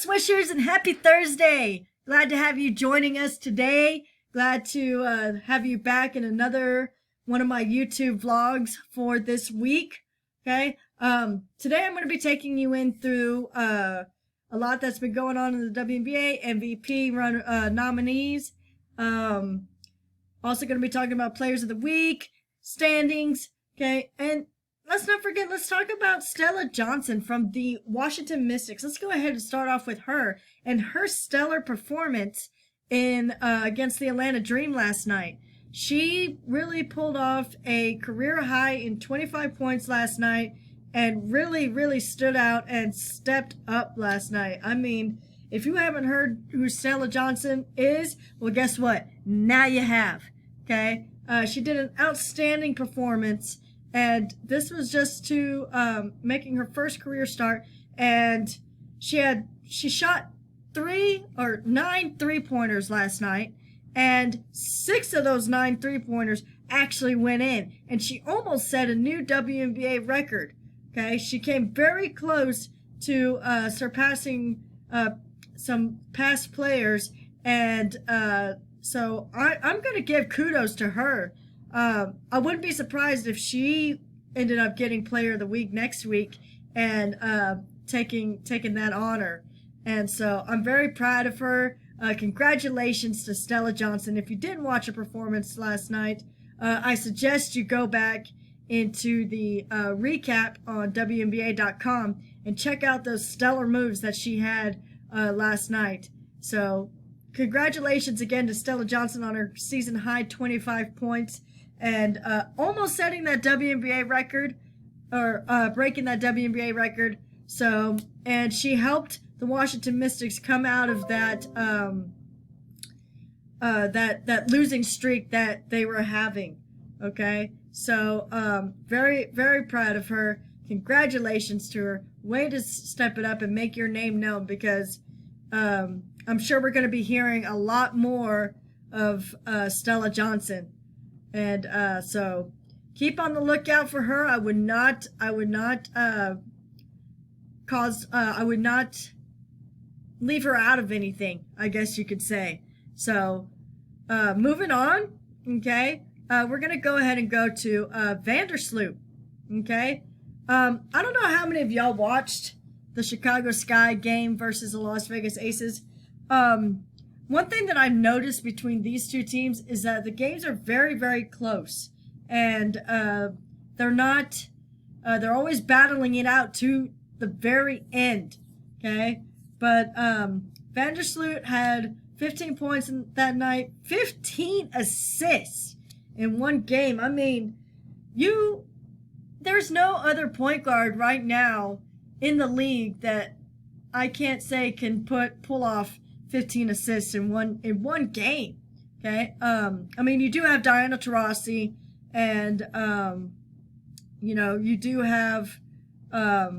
Swishers, and happy Thursday. Glad to have you joining us today. Glad to have you back in another one of my YouTube vlogs for this week. Okay. Today I'm going to be taking you in through a lot that's been going on in the WNBA, MVP nominees. Also going to be talking about players of the week, standings. Okay. And let's not forget, let's talk about Stella Johnson from the Washington Mystics. Let's go ahead and start off with her and her stellar performance in against the Atlanta Dream last night. She really pulled off a career high in 25 points last night and really stood out and stepped up last night. I mean, if you haven't heard who Stella Johnson is, well, guess what? Now you have, okay? She did an outstanding performance. And this was just to making her first career start, and she shot 9 3-pointers last night, and 6 of those 9 3-pointers actually went in, and she almost set a new WNBA record. Okay, she came very close to surpassing some past players, and so I'm going to give kudos to her. I wouldn't be surprised if she ended up getting Player of the Week next week and taking that honor. And so I'm very proud of her. Congratulations to Stella Johnson. If you didn't watch her performance last night, I suggest you go back into the recap on WNBA.com and check out those stellar moves that she had last night. So congratulations again to Stella Johnson on her season high 25 points. And almost setting that WNBA record, or breaking that WNBA record. So, and she helped the Washington Mystics come out of that that losing streak that they were having. Okay, so very proud of her. Congratulations to her. Way to step it up and make your name known, because I'm sure we're going to be hearing a lot more of Stella Johnson. And so keep on the lookout for her. I would not leave her out of anything, I guess you could say. So moving on, okay, we're going to go ahead and go to Vandersloot, okay. I don't know how many of y'all watched the Chicago Sky game versus the Las Vegas Aces. One thing that I've noticed between these two teams is that the games are very close, and they're always battling it out to the very end. Okay, but Vandersloot had 15 points that night, 15 assists in one game. I mean, there's no other point guard right now in the league that I can't say can pull off 15 assists in one game. Okay. I mean, you do have Diana Taurasi, and you do have a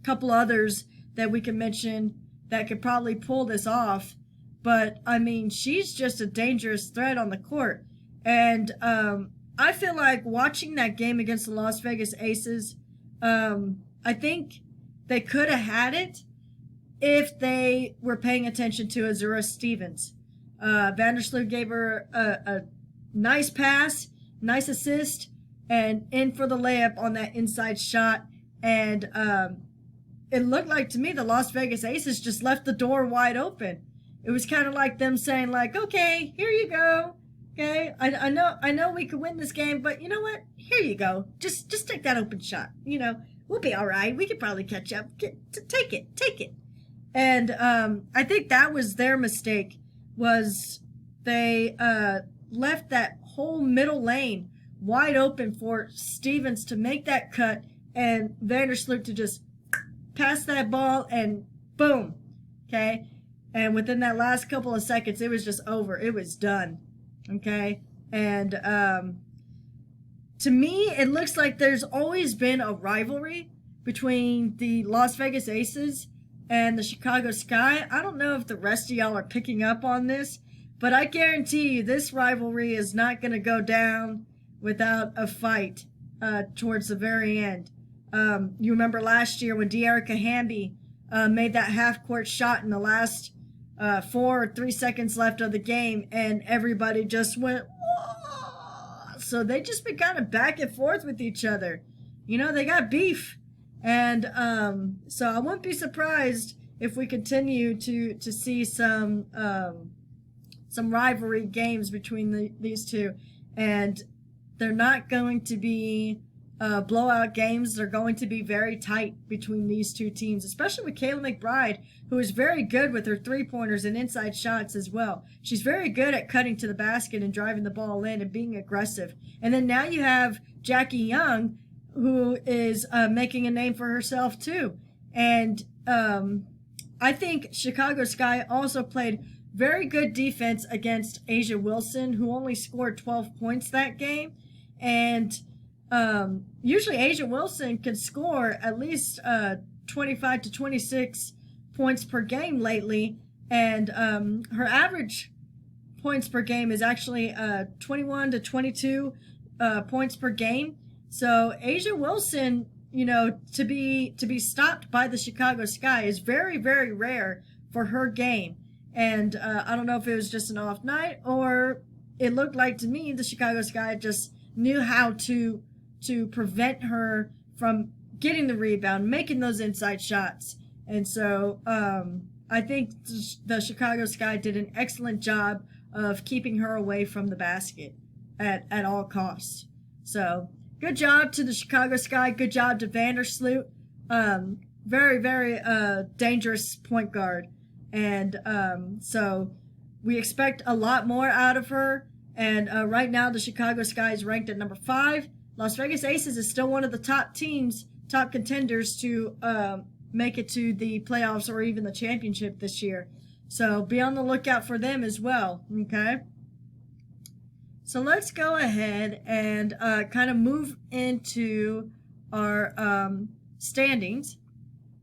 couple others that we can mention that could probably pull this off. But I mean, she's just a dangerous threat on the court. And I feel like watching that game against the Las Vegas Aces, I think they could have had it if they were paying attention to Azura Stevens. Vandersloot gave her a nice pass, nice assist, and in for the layup on that inside shot. And it looked like to me the Las Vegas Aces just left the door wide open. It was kind of like them saying, like, okay, here you go. Okay, I know we could win this game, but you know what? Here you go. Just take that open shot. We'll be all right. We could probably catch up. Take it. And I think that was their mistake, was they left that whole middle lane wide open for Stevens to make that cut and Vandersloot to just pass that ball and boom, okay? And within that last couple of seconds, it was just over. It was done, okay? And to me, it looks like there's always been a rivalry between the Las Vegas Aces and the Chicago Sky. I don't know if the rest of y'all are picking up on this, but I guarantee you this rivalry is not going to go down without a fight towards the very end. You remember last year when De'Erica Hamby made that half-court shot in the last 4 or 3 seconds left of the game, and everybody just went, whoa! So they just been kind of back and forth with each other. You know, they got beef. And so I wouldn't be surprised if we continue to see some rivalry games between these two. And they're not going to be blowout games. They're going to be very tight between these two teams, especially with Kayla McBride, who is very good with her three-pointers and inside shots as well. She's very good at cutting to the basket and driving the ball in and being aggressive. And then now you have Jackie Young, who is making a name for herself too. And I think Chicago Sky also played very good defense against Asia Wilson, who only scored 12 points that game. And usually Asia Wilson can score at least 25 to 26 points per game lately. And her average points per game is actually 21 to 22 points per game. So Asia Wilson, you know, to be stopped by the Chicago Sky is very, very rare for her game. And I don't know if it was just an off night, or it looked like to me the Chicago Sky just knew how to prevent her from getting the rebound, making those inside shots. And so I think the Chicago Sky did an excellent job of keeping her away from the basket at all costs. So good job to the Chicago Sky. Good job to Vandersloot. Very, very dangerous point guard. And so we expect a lot more out of her. And right now the Chicago Sky is ranked at number 5. Las Vegas Aces is still one of the top teams, top contenders to make it to the playoffs or even the championship this year. So be on the lookout for them as well, okay? So let's go ahead and kind of move into our standings.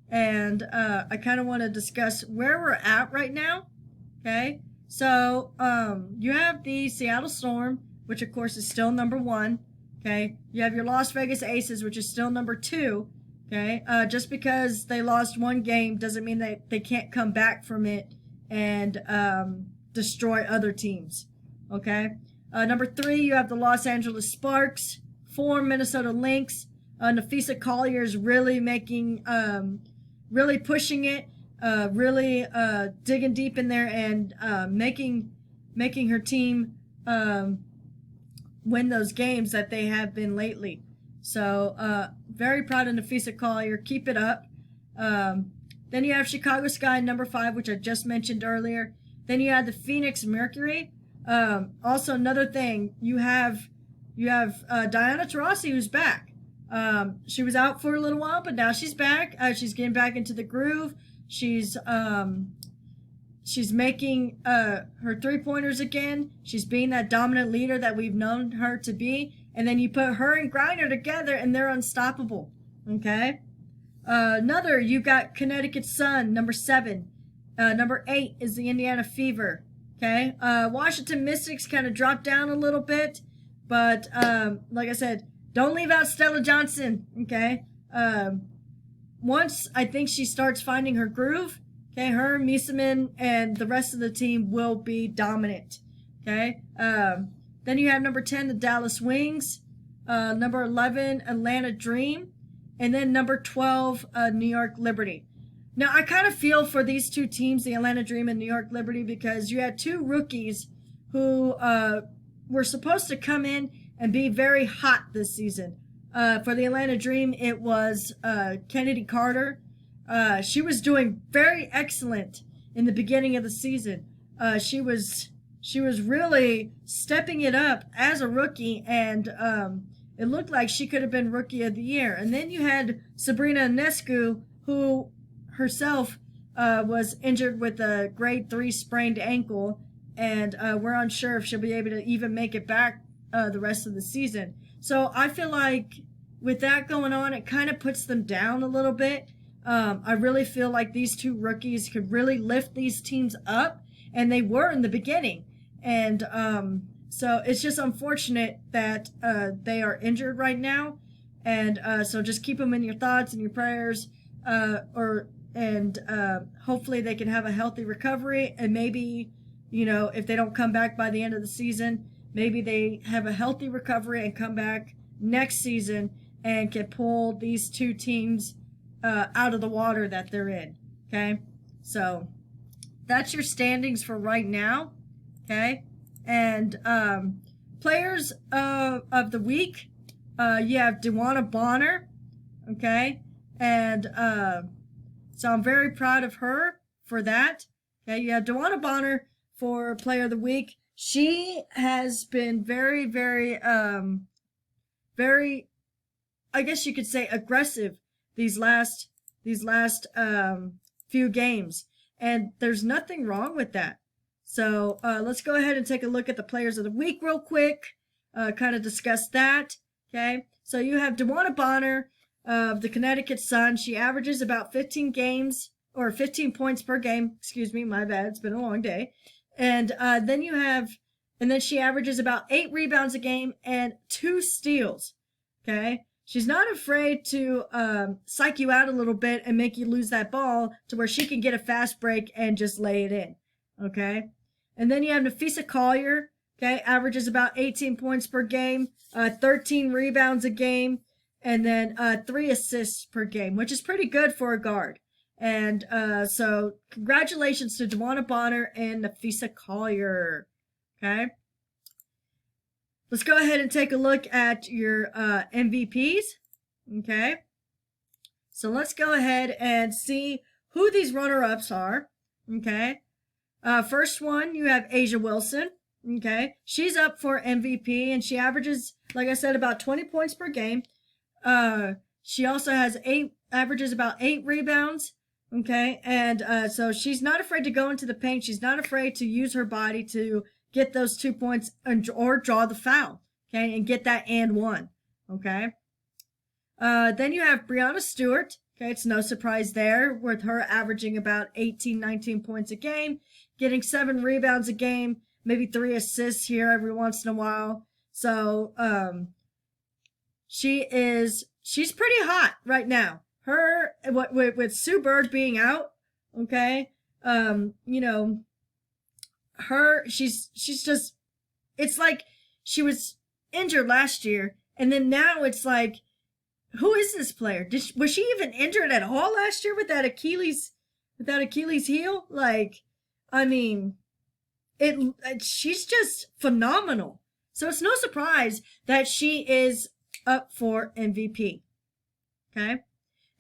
And I kind of want to discuss where we're at right now, okay? So you have the Seattle Storm, which of course is still number 1, okay? You have your Las Vegas Aces, which is still number 2, okay? Just because they lost one game doesn't mean that they can't come back from it and destroy other teams, okay? Number 3, you have the Los Angeles Sparks. 4, Minnesota Lynx. Nafisa Collier is really making, really pushing it, really digging deep in there and making her team win those games that they have been lately. So very proud of Nafisa Collier. Keep it up. Then you have Chicago Sky number 5, which I just mentioned earlier. Then you have the Phoenix Mercury. Also another thing, you have Diana Taurasi, who's back. She was out for a little while, but now she's back. She's getting back into the groove. She's making her three-pointers again. She's being that dominant leader that we've known her to be. And then you put her and Griner together, and they're unstoppable. Okay. You got Connecticut Sun, number 7. Number 8 is the Indiana Fever. Okay. Washington Mystics kind of dropped down a little bit, but like I said, don't leave out Stella Johnson. Okay. Once I think she starts finding her groove, okay, her, Misamin, and the rest of the team will be dominant. Okay. Then you have number 10, the Dallas Wings. Number 11, Atlanta Dream. And then number 12, New York Liberty. Now, I kind of feel for these two teams, the Atlanta Dream and New York Liberty, because you had 2 rookies who were supposed to come in and be very hot this season. For the Atlanta Dream, it was Kennedy Carter. She was doing very excellent in the beginning of the season. She was really stepping it up as a rookie, and it looked like she could have been Rookie of the Year. And then you had Sabrina Ionescu, who herself was injured with a grade 3 sprained ankle, and we're unsure if she'll be able to even make it back the rest of the season. So I feel like with that going on, it kind of puts them down a little bit. I really feel like these 2 rookies could really lift these teams up, and they were in the beginning. And so it's just unfortunate that they are injured right now. And so just keep them in your thoughts and your prayers, or hopefully they can have a healthy recovery, and maybe, you know, if they don't come back by the end of the season, maybe they have a healthy recovery and come back next season and can pull these two teams out of the water that they're in. Okay, so that's your standings for right now. Okay, and players of the week, you have DeWanna Bonner. Okay, and so I'm very proud of her for that. Okay, you have DeWanna Bonner for Player of the Week. She has been very, very, very, I guess you could say, aggressive these last few games, and there's nothing wrong with that. So let's go ahead and take a look at the Players of the Week real quick. Kind of discuss that. Okay, so you have DeWanna Bonner of the Connecticut Sun. She averages about 15 points per game. Excuse me, my bad. It's been a long day. And then she averages about 8 rebounds a game and 2 steals. Okay, she's not afraid to psych you out a little bit and make you lose that ball to where she can get a fast break and just lay it in. Okay, and then you have Nafisa Collier. Okay, averages about 18 points per game, 13 rebounds a game, and then 3 assists per game, which is pretty good for a guard. And so congratulations to DeWanna Bonner and Nafisa Collier. Okay, let's go ahead and take a look at your MVPs. Okay, so let's go ahead and see who these runner-ups are. Okay, first one, you have Asia Wilson. Okay, she's up for MVP, and she averages, like I said, about 20 points per game. She also has averages about 8 rebounds. Okay, and so she's not afraid to go into the paint. She's not afraid to use her body to get those 2 points or draw the foul. Okay, and get that and one. Okay. Then you have Breanna Stewart. Okay, it's no surprise there with her averaging about 18, 19 points a game, getting 7 rebounds a game, maybe 3 assists here every once in a while. So she's pretty hot right now. Her with Sue Bird being out, okay, you know, she's just, it's like she was injured last year, and then now it's like, who is this player? Was she even injured at all last year with that Achilles heel? Like, I mean, she's just phenomenal. So it's no surprise that she is up for MVP. Okay.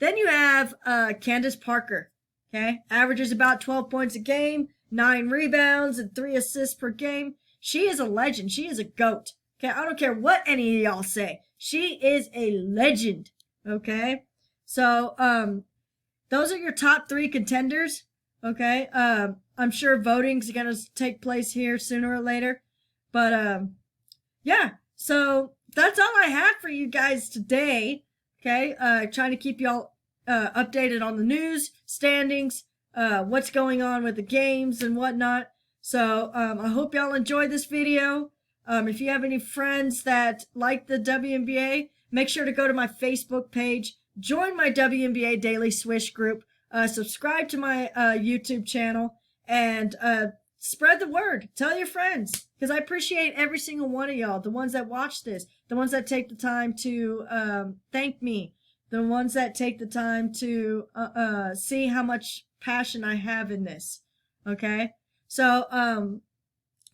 Then you have Candace Parker. Okay. Averages about 12 points a game, 9 rebounds, and 3 assists per game. She is a legend. She is a GOAT. Okay. I don't care what any of y'all say. She is a legend. Okay. So those are your top 3 contenders. Okay. I'm sure voting's going to take place here sooner or later. But yeah. So that's all I have for you guys today. Okay, trying to keep y'all updated on the news, standings, what's going on with the games and whatnot. So I hope y'all enjoyed this video. If you have any friends that like the WNBA, make sure to go to my Facebook page, join my WNBA Daily Swish group, subscribe to my YouTube channel, and spread the word. Tell your friends, because I appreciate every single one of y'all, the ones that watch this, the ones that take the time to thank me, the ones that take the time to see how much passion I have in this. Okay, so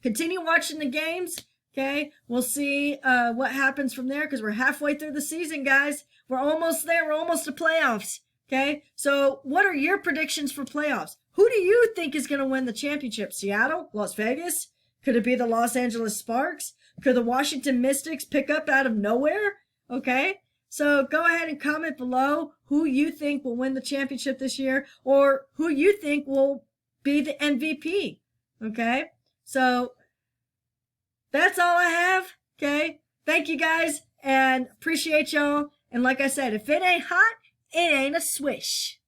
continue watching the games. Okay, we'll see what happens from there, because we're halfway through the season, guys. We're almost there. We're almost to playoffs. Okay, so what are your predictions for playoffs? Who do you think is going to win the championship? Seattle? Las Vegas? Could it be the Los Angeles Sparks? Could the Washington Mystics pick up out of nowhere? Okay, so go ahead and comment below who you think will win the championship this year, or who you think will be the MVP. Okay, so that's all I have. Okay, thank you guys, and appreciate y'all. And like I said, if it ain't hot, it ain't a swish.